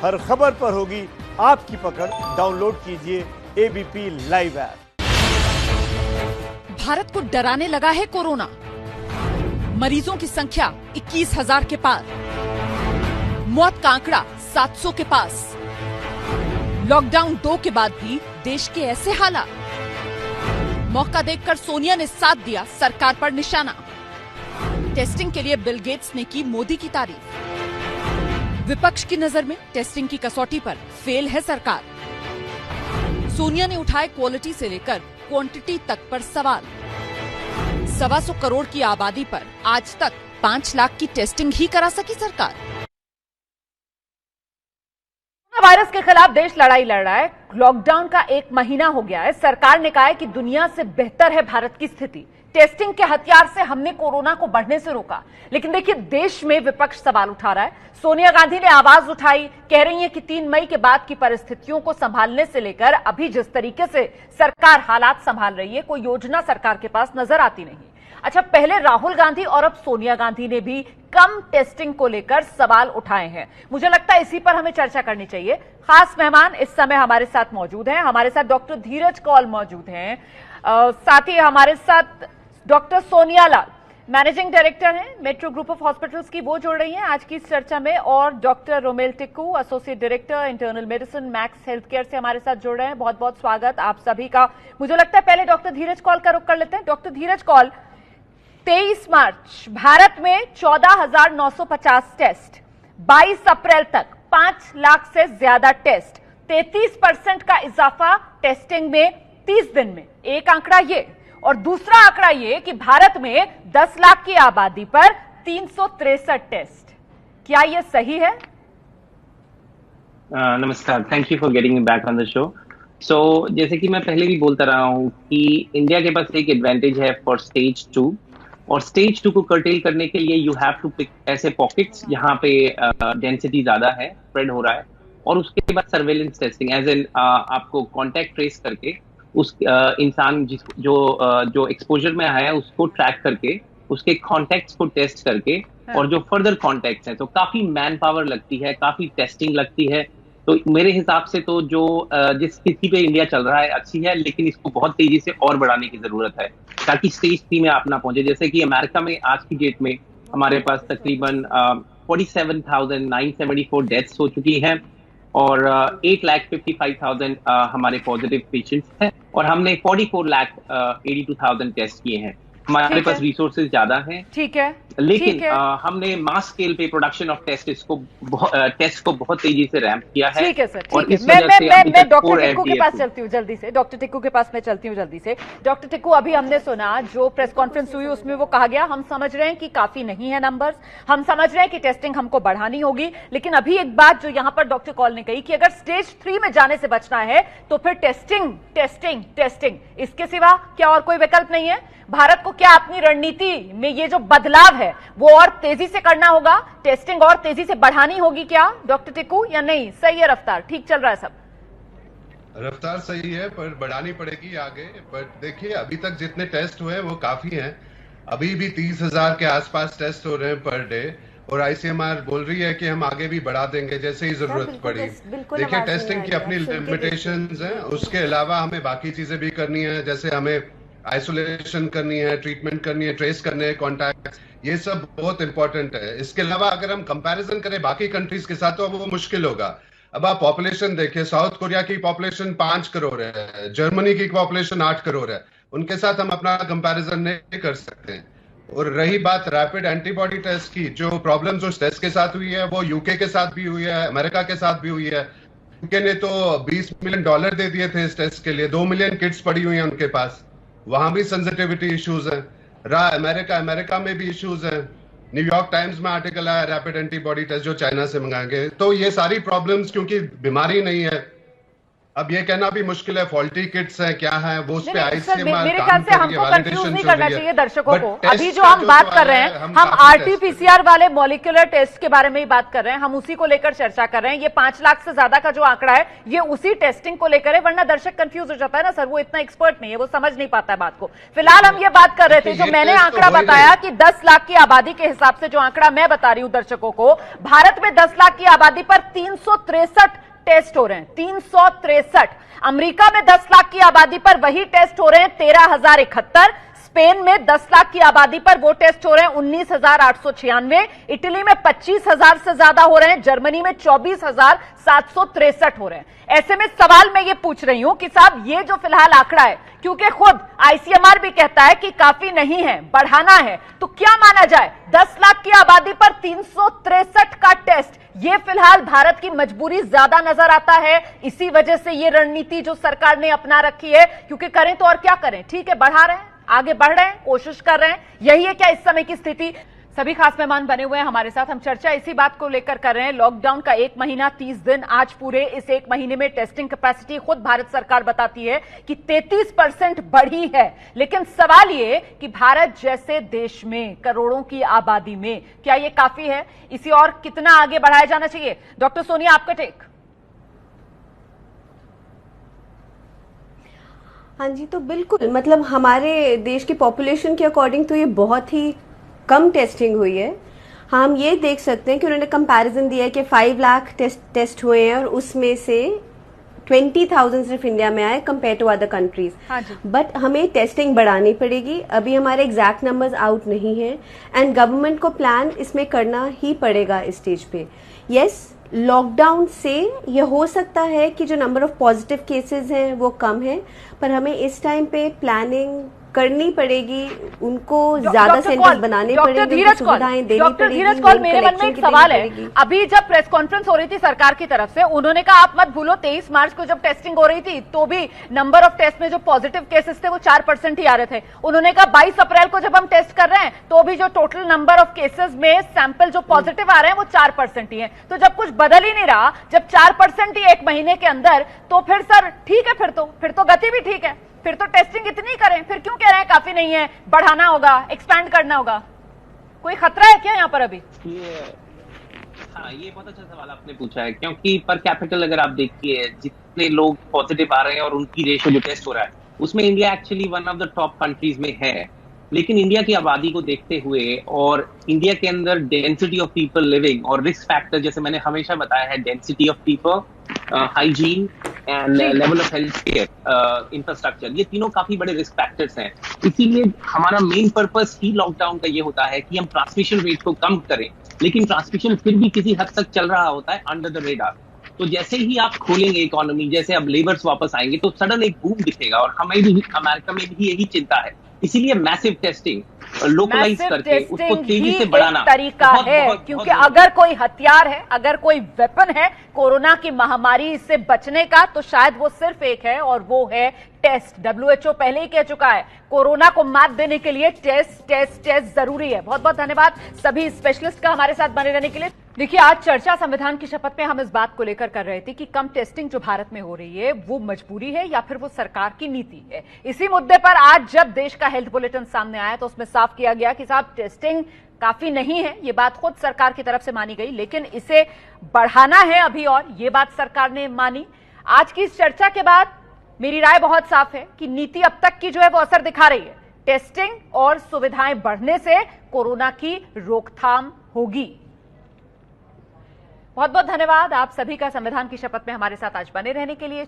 हर खबर पर होगी आपकी पकड़। डाउनलोड कीजिए एबीपी लाइव ऐप। भारत को डराने लगा है कोरोना। मरीजों की संख्या 21,000 के पार, मौत का आंकड़ा 700 के पास। लॉकडाउन 2 के बाद भी देश के ऐसे हालात। मौका देखकर सोनिया ने साथ दिया सरकार पर निशाना। टेस्टिंग के लिए बिल गेट्स ने की मोदी की तारीफ। विपक्ष की नजर में टेस्टिंग की कसौटी पर फेल है सरकार। सोनिया ने उठाए क्वालिटी से लेकर क्वांटिटी तक पर सवाल। 125 करोड़ की आबादी पर आज तक 5 लाख की टेस्टिंग ही करा सकी सरकार। वायरस के खिलाफ देश लड़ाई लड़ रहा है। लॉकडाउन का 1 महीना हो गया है। सरकार ने कहा है कि दुनिया से बेहतर है भारत की स्थिति। टेस्टिंग के हथियार से हमने कोरोना को बढ़ने से रोका। लेकिन देखिए, देश में विपक्ष सवाल उठा रहा है। सोनिया गांधी ने आवाज उठाई, कह रही है कि 3 मई के बाद की परिस्थितियों को संभालने से लेकर अभी जिस तरीके से सरकार हालात संभाल रही है, कोई योजना सरकार के पास नजर आती नहीं। अच्छा, पहले राहुल गांधी और अब सोनिया गांधी ने भी कम टेस्टिंग को लेकर सवाल उठाए हैं। मुझे लगता है इसी पर हमें चर्चा करनी चाहिए। खास मेहमान इस समय हमारे साथ मौजूद हैं। हमारे साथ डॉक्टर धीरज कौल मौजूद हैं। साथ ही हमारे साथ डॉक्टर सोनिया लाल, मैनेजिंग डायरेक्टर हैं मेट्रो ग्रुप ऑफ हॉस्पिटल्स की, वो जुड़ रही हैं आज की इस चर्चा में। और doctor Romel Tikku, associate director internal medicine Max Health Care से हमारे साथ जुड़ रहे हैं। बहुत बहुत स्वागत आप सभी का। मुझे लगता है पहले डॉक्टर धीरज कौल का रुख कर लेते हैं। डॉक्टर धीरज कौल, 23 मार्च भारत में 14,950 टेस्ट, 22 अप्रैल तक 5 लाख से ज्यादा टेस्ट, 33% का इजाफा टेस्टिंग में 30 दिन में। एक आंकड़ा ये, और दूसरा आंकड़ा ये कि भारत में 10 लाख की आबादी पर 363 टेस्ट। क्या ये सही है? नमस्कार, thank you for getting me back on the show. So जैसे कि मैं पहले भी बोलता रहा हूं कि इंडिया के पास एक एडवांटेज है फॉर स्टेज 2, और स्टेज 2 को कर्टेल करने के लिए यू हैव टू पिक ऐसे पॉकेट्स जहां पे डेंसिटी ज्यादा है, स्प्रेड हो रहा है, और उसके बाद सर्वेलेंस टेस्टिंग एज एन आपको कॉन्टैक्ट ट्रेस करके उस इंसान जो एक्सपोजर में आया है उसको ट्रैक करके उसके कॉन्टैक्ट्स को टेस्ट करके, और जो फर्दर कॉन्टैक्ट्स हैं तो काफी मैन पावर लगती है, काफी टेस्टिंग लगती है। तो मेरे हिसाब से तो जो जिस स्थिति पे इंडिया चल रहा है अच्छी है, लेकिन इसको बहुत तेजी से और बढ़ाने की जरूरत है ताकि स्टेज 3 में आप ना पहुंचे। जैसे कि अमेरिका में आज की डेट में हमारे पास तकरीबन 47,974 डेथ्स हो चुकी हैं, और 8,55,000 हमारे पॉजिटिव पेशेंट्स हैं, और हमने 44,82,000 टेस्ट किए हैं। हमारे पास रिसोर्सेज ज्यादा हैं, ठीक है, लेकिन हमने मास स्केल पे प्रोडक्शन ऑफ टेस्ट को बहुत तेजी से रैंप किया है। ठीक है सर, और ठीक इस है। वजह से मैं डॉक्टर टिक्कू के पास चलती हूँ जल्दी से। डॉक्टर टिक्कू के पास मैं चलती हूँ जल्दी से। डॉक्टर टिक्कू, अभी हमने सुना जो प्रेस कॉन्फ्रेंस हुई उसमें वो कहा गया, हम समझ रहे हैं कि काफी नहीं है नंबर्स, हम समझ रहे हैं कि टेस्टिंग हमको बढ़ानी होगी, लेकिन अभी एक बात जो यहाँ पर डॉक्टर कौल ने कही कि अगर स्टेज 3 में जाने से बचना है तो फिर टेस्टिंग टेस्टिंग टेस्टिंग, इसके सिवा क्या और कोई विकल्प नहीं है? भारत को क्या अपनी रणनीति में ये जो बदलाव है वो और तेजी से करना होगा, टेस्टिंग और तेजी से बढ़ानी होगी क्या डॉक्टर टिक्कू, या नहीं सही है रफ्तार, ठीक चल रहा है सब? रफ्तार सही है पर बढ़ानी पड़ेगी आगे। पर देखिए, अभी तक जितने टेस्ट हुए हैं वो काफी हैं। अभी भी 30,000 के आसपास टेस्ट हो रहे हैं पर डे, और आईसीएमआर बोल रही है कि हम आगे भी बढ़ा देंगे जैसे ही जरूरत पड़ी। देखिए, टेस्टिंग की अपनी लिमिटेशंस हैं, उसके अलावा हमें बाकी चीजें भी करनी है, जैसे हमें आइसोलेशन करनी है, ट्रीटमेंट करनी है, ट्रेस करने हैं कॉन्टैक्ट, ये सब बहुत इंपॉर्टेंट है। इसके अलावा अगर हम कंपैरिजन करें बाकी कंट्रीज के साथ तो अब वो मुश्किल होगा। अब आप पॉपुलेशन देखिए, साउथ कोरिया की पॉपुलेशन 5 करोड़ है, जर्मनी की पॉपुलेशन 8 करोड़ है, उनके साथ हम अपना कंपैरिजन नहीं कर सकते। और रही बात रैपिड एंटीबॉडी टेस्ट की, जो प्रॉब्लम्स उस टेस्ट के साथ हुई है वो यूके के साथ भी हुई है, अमेरिका के साथ भी हुई है। यूके ने तो $20 मिलियन दे दिए थे इस टेस्ट के लिए, 2 मिलियन किट्स पड़ी हुई हैं उनके पास, वहां भी सेंसिटिविटी इश्यूज हैं। अमेरिका में भी इश्यूज हैं। न्यूयॉर्क टाइम्स में आर्टिकल आया रैपिड एंटीबॉडी टेस्ट जो चाइना से मंगाएंगे। तो ये सारी प्रॉब्लम्स, क्योंकि बीमारी नहीं है, अब ये कहना भी मुश्किल है फॉल्टी किट्स हैं क्या है वो उस पे आईसीएमआर मेरे ख्याल से हमको कंफ्यूज नहीं करना चाहिए दर्शकों को। अभी जो हम बात कर रहे हैं हम आरटीपीसीआर वाले मॉलिक्यूलर टेस्ट के बारे में ही बात कर रहे हैं, हम उसी को लेकर चर्चा कर रहे हैं। ये 5 लाख से ज्यादा का जो आंकड़ा है ये उसी टेस्टिंग को लेकर है, वरना दर्शक कंफ्यूज हो जाता है ना सर, वो इतना एक्सपर्ट नहीं है, वो समझ नहीं पाता है बात को। फिलहाल हम ये बात कर रहे थे, जो मैंने आंकड़ा बताया कि 10 लाख की आबादी के हिसाब से जो आंकड़ा मैं बता रही हूं दर्शकों को, भारत में 10 लाख की आबादी पर 363 टेस्ट हो रहे हैं, 363। अमेरिका में 10 लाख की आबादी पर वही टेस्ट हो रहे हैं 13,071। स्पेन में 10 लाख की आबादी पर वो टेस्ट हो रहे हैं 19,896। इटली में 25,000 से ज्यादा हो रहे हैं, जर्मनी में 24,763 हो रहे हैं। ऐसे में सवाल मैं ये पूछ रही हूं कि साहब ये जो फिलहाल आंकड़ा है, क्योंकि खुद आईसीएमआर भी कहता है कि काफी नहीं है, बढ़ाना है, तो क्या माना जाए 10 लाख की आबादी पर 363 का टेस्ट, ये फिलहाल भारत की मजबूरी ज्यादा नजर आता है? इसी वजह से ये रणनीति जो सरकार ने अपना रखी है, क्योंकि करें तो और क्या करें, ठीक है बढ़ा रहे हैं, आगे बढ़ रहे हैं, कोशिश कर रहे हैं, यही है क्या इस समय की स्थिति? सभी खास मेहमान बने हुए हैं हमारे साथ, हम चर्चा इसी बात को लेकर कर रहे हैं। लॉकडाउन का 1 महीना 30 दिन, आज पूरे इस 1 महीने में टेस्टिंग कैपेसिटी खुद भारत सरकार बताती है कि 33% बढ़ी है। लेकिन सवाल ये कि भारत जैसे देश में करोड़ों की आबादी में क्या ये काफी है? इसी और कितना आगे बढ़ाया जाना चाहिए? डॉक्टर सोनिया, आपका टेक। हाँ जी, तो बिल्कुल मतलब हमारे देश की पॉपुलेशन के अकॉर्डिंग तो ये बहुत ही कम टेस्टिंग हुई है। हम ये देख सकते हैं कि उन्होंने कंपैरिजन दिया है कि 5 लाख टेस्ट हुए हैं और उसमें से 20,000 सिर्फ इंडिया में आए compare to other countries. But हमें टेस्टिंग बढ़ानी पड़ेगी, अभी हमारे एग्जैक्ट नंबर्स आउट नहीं है एंड गवर्नमेंट को प्लान इसमें करना ही पड़ेगा इस स्टेज पे। यस, लॉकडाउन से ये हो सकता है कि जो नंबर ऑफ पॉजिटिव केसेस हैं वो कम है, पर हमें इस टाइम पे प्लानिंग करनी पड़ेगी, उनको ज्यादा सेंटर्स बनाने पड़ेंगे, सुविधाएं देनी डॉक्टर धीरज कौल, मेरे मन में एक सवाल है। अभी जब प्रेस कॉन्फ्रेंस हो रही थी सरकार की तरफ से, उन्होंने कहा आप मत भूलो 23 मार्च को जब टेस्टिंग हो रही थी तो भी नंबर ऑफ टेस्ट में जो पॉजिटिव केसेस थे वो 4% ही आ रहे थे। उन्होंने कहा 22 अप्रैल को जब हम टेस्ट कर रहे हैं तो भी जो टोटल नंबर ऑफ केसेस में सैंपल जो पॉजिटिव आ रहे हैं वो 4% ही है। तो जब कुछ बदल ही नहीं रहा, जब 4% ही 1 महीने के अंदर, तो फिर सर ठीक है, फिर तो गति भी ठीक है, फिर तो टेस्टिंग इतनी करें, फिर क्यों कह रहे हैं काफी नहीं है, बढ़ाना होगा, एक्सपैंड करना होगा? कोई खतरा है क्या यहाँ पर अभी? ये बहुत अच्छा सवाल आपने पूछा है, क्योंकि पर कैपिटल अगर आप देखिए जितने लोग पॉजिटिव आ रहे हैं और उनकी रेशो जो टेस्ट हो रहा है उसमें India actually one of the top countries में है। लेकिन इंडिया की आबादी को देखते हुए और इंडिया के अंदर डेंसिटी ऑफ पीपल लिविंग और रिस्क फैक्टर, जैसे मैंने हमेशा बताया है, density of people, hygiene and level of health care infrastructure, ये तीनों काफी बड़े रिस्क फैक्टर्स हैं। इसीलिए हमारा मेन पर्पस ही लॉकडाउन का ये होता है कि हम ट्रांसमिशन रेट को कम करें, लेकिन ट्रांसमिशन फिर भी किसी हद तक चल रहा होता है अंडर द रेडार। तो जैसे ही आप खोलेंगे इकोनॉमी, जैसे अब लेबर्स वापस आएंगे तो सडन एक बूम दिखेगा, और हमें भी अमेरिका में भी यही चिंता है। इसीलिए मैसिव टेस्टिंग, लोकलाइज करके उसको तेजी से बढ़ाना तरीका है, क्योंकि अगर कोई हथियार है, अगर कोई वेपन है कोरोना की महामारी से बचने का, तो शायद वो सिर्फ एक है और वो है टेस्ट। WHO पहले ही कह चुका है कोरोना को मात देने के लिए टेस्ट जरूरी है। बहुत बहुत धन्यवाद सभी स्पेशलिस्ट का हमारे साथ बने रहने के लिए। देखिए, आज चर्चा संविधान की शपथ में हम इस बात को लेकर कर रहे थे कि कम टेस्टिंग जो भारत में हो रही है वो मजबूरी है या फिर वो सरकार की नीति है। इसी मुद्दे पर आज जब देश का हेल्थ बुलेटिन सामने आया तो उसमें साफ किया गया कि साहब टेस्टिंग काफी नहीं है, ये बात खुद सरकार की तरफ से मानी गई, लेकिन इसे बढ़ाना है अभी, और ये बात सरकार ने मानी। आज की इस चर्चा के बाद मेरी राय बहुत साफ है कि नीति अब तक की जो है वो असर दिखा रही है। टेस्टिंग और सुविधाएं बढ़ने से कोरोना की रोकथाम होगी। बहुत बहुत धन्यवाद आप सभी का संविधान की शपथ में हमारे साथ आज बने रहने के लिए।